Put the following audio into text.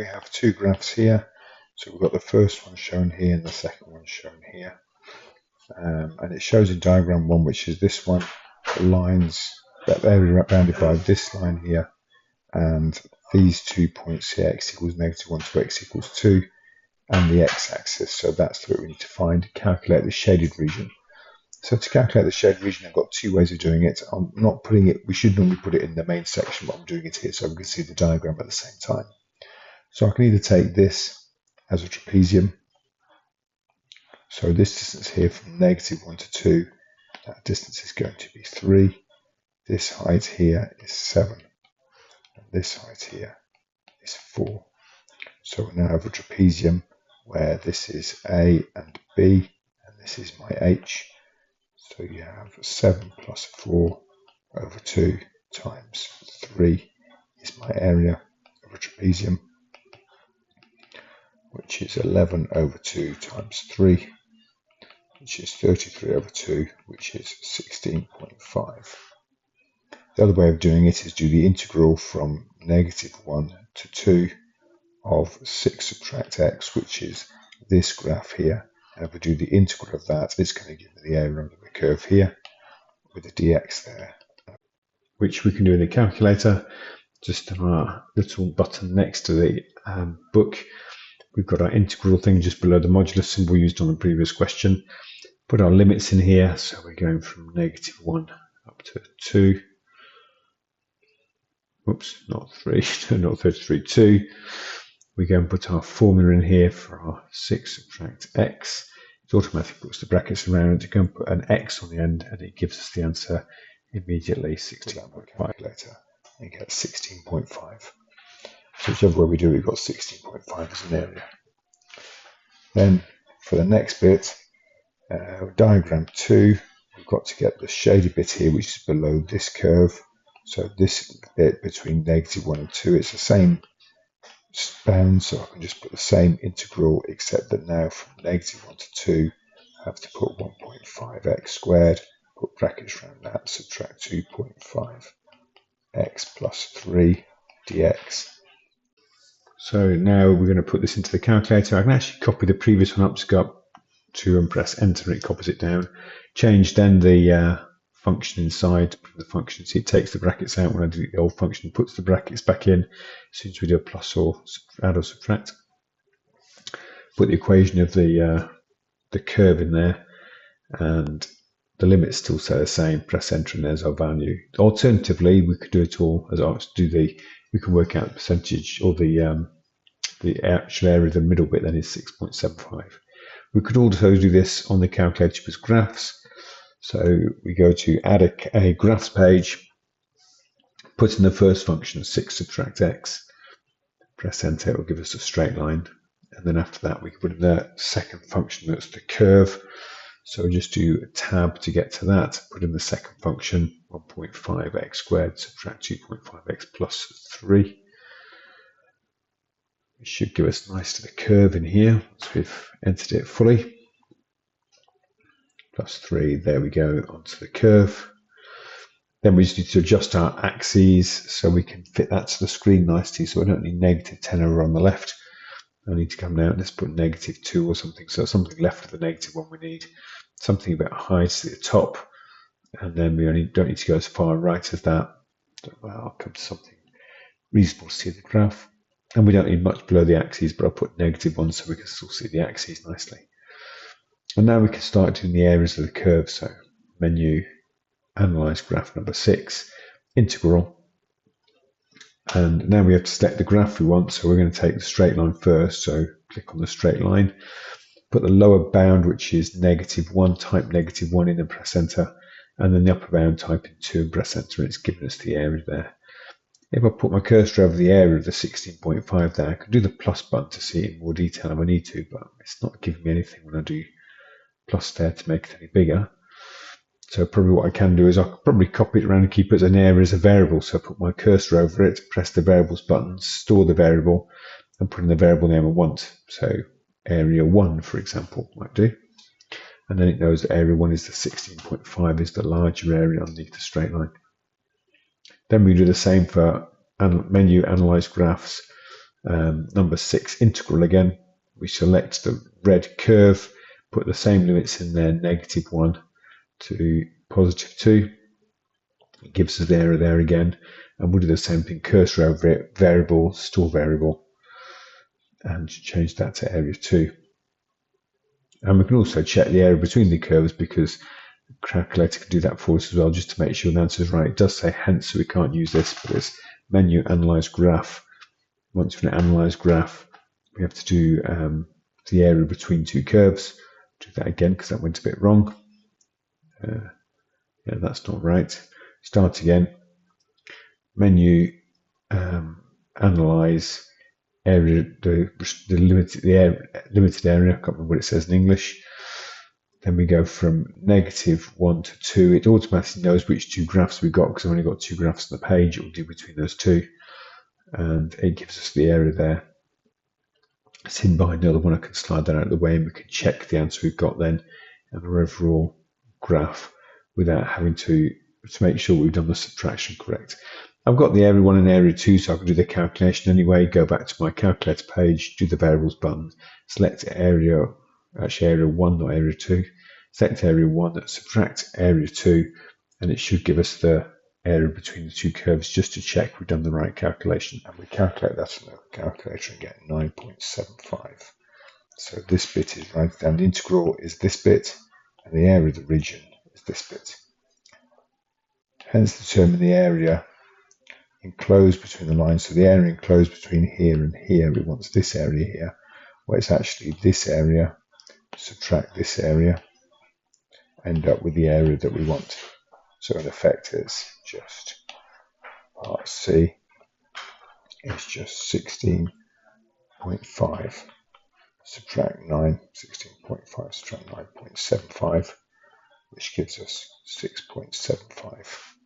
we have two graphs here. So we've got the first one shown here and the second one shown here. And it shows in diagram 1, which is this one, the lines that area bounded by this line here, and these 2 points here, x equals -1 to x equals 2, and the x-axis. So that's the bit we need to find, calculate the shaded region. So to calculate the shaded region, I've got two ways of doing it. I'm not putting it, we should normally put it in the main section, but I'm doing it here so we can see the diagram at the same time. So I can either take this as a trapezium. So this distance here from -1 to 2, that distance is going to be 3. This height here is 7. And this height here is 4. So we now have a trapezium where this is A and B, and this is my H. So you have 7 plus 4 over 2 times 3 is my area of a trapezium, which is 11 over 2 times 3, which is 33 over 2, which is 16.5. The other way of doing it is do the integral from -1 to 2 of 6 subtract x, which is this graph here. And if we do the integral of that, it's going to give me the area under the curve here with the dx there, which we can do in the calculator. Just on our little button next to the book, we've got our integral thing just below the modulus symbol used on the previous question. Put our limits in here, so we're going from -1 up to 2. Oops, not 3, not 33, 2. We go and put our formula in here for our 6 subtract x. It automatically puts the brackets around it. Go and put an x on the end, and it gives us the answer immediately, 16.5 later, and get 16.5. So whichever way we do, we've got 16.5 as an area. Then for the next bit, diagram 2, we've got to get the shaded bit here, which is below this curve. So this bit between -1 and 2, it's the same bound, so I can just put the same integral, except that now from -1 to 2, I have to put 1.5x squared, put brackets around that, subtract 2.5 x plus 3 dx. So now we're going to put this into the calculator. I can actually copy the previous one up, just go up to and press enter, and it copies it down. Change then the function inside the function, so it takes the brackets out when I do the old function, puts the brackets back in as soon as we do a plus or add or subtract. Put the equation of the curve in there, and the limits still stay the same. Press enter, and there's our value. Alternatively, we could do it all as I we can work out the percentage, or the actual area of the middle bit then is 6.75. We could also do this on the calculator with graphs. So we go to add a graphs page, put in the first function 6 subtract x, press enter, it will give us a straight line, and then after that we can put in the second function, that's the curve. So we just do a tab to get to that, put in the second function 1.5x squared, subtract 2.5x plus 3. It should give us nicely the curve in here once we've entered it fully. Plus 3, there we go, onto the curve. Then we just need to adjust our axes so we can fit that to the screen nicely, so I don't need -10 over on the left. I need to come down, let's put -2 or something, so something left of the -1 we need. Something about height at the top, and then we only don't need to go as far right as that. So I'll come to something reasonable to see the graph. And we don't need much below the axes, but I'll put -1 so we can still see the axes nicely. And now we can start doing the areas of the curve. So menu, analyze graph number 6, integral. And now we have to select the graph we want. So we're going to take the straight line first. So click on the straight line, put the lower bound, which is -1, type -1 in and press enter. And then the upper bound, type in 2 and press enter. And it's given us the area there. If I put my cursor over the area of the 16.5 there, I can do the plus button to see it in more detail if I need to, but it's not giving me anything when I do plus there to make it any bigger. So probably what I can do is I could probably copy it around and keep it as an area as a variable. So I put my cursor over it, press the variables button, store the variable, and put in the variable name I want. So area 1, for example, might do. And then it knows that area 1 is the 16.5, is the larger area underneath the straight line. Then we do the same for menu, analyze graphs, Number 6, integral again. We select the red curve, put the same limits in there, -1 to +2. It gives us the area there again. And we'll do the same thing, cursor over it, variable, store variable, and change that to area 2. And we can also check the area between the curves, because the calculator can do that for us as well, just to make sure the answer is right. It does say hence, so we can't use this, but it's menu, analyze graph. Once we're in analyze graph, we have to do the area between two curves. Do that again because that went a bit wrong. Yeah, that's not right. Start again. Menu, analyze area, the limited area. I can't remember what it says in English. Then we go from -1 to 2. It automatically knows which two graphs we got, because I've only got two graphs on the page. It will do between those two, and it gives us the area there. It's hidden behind the other one. I can slide that out of the way, and we can check the answer we've got then in our overall graph without having to make sure we've done the subtraction correct. I've got the area 1 and area 2, so I can do the calculation anyway. Go back to my calculator page, do the variables button, select area 1, not area 2. Select area 1, subtract area 2, and it should give us the area between the two curves, just to check we've done the right calculation. And we calculate that on the calculator and get 9.75. So this bit is right down. The integral is this bit, and the area of the region is this bit. Hence determine the area enclosed between the lines. So the area enclosed between here and here, it wants this area here. Well, it's actually this area. Subtract this area, end up with the area that we want. So in effect, it's just part C is just 16.5 subtract 9, 16.5 subtract 9.75, which gives us 6.75.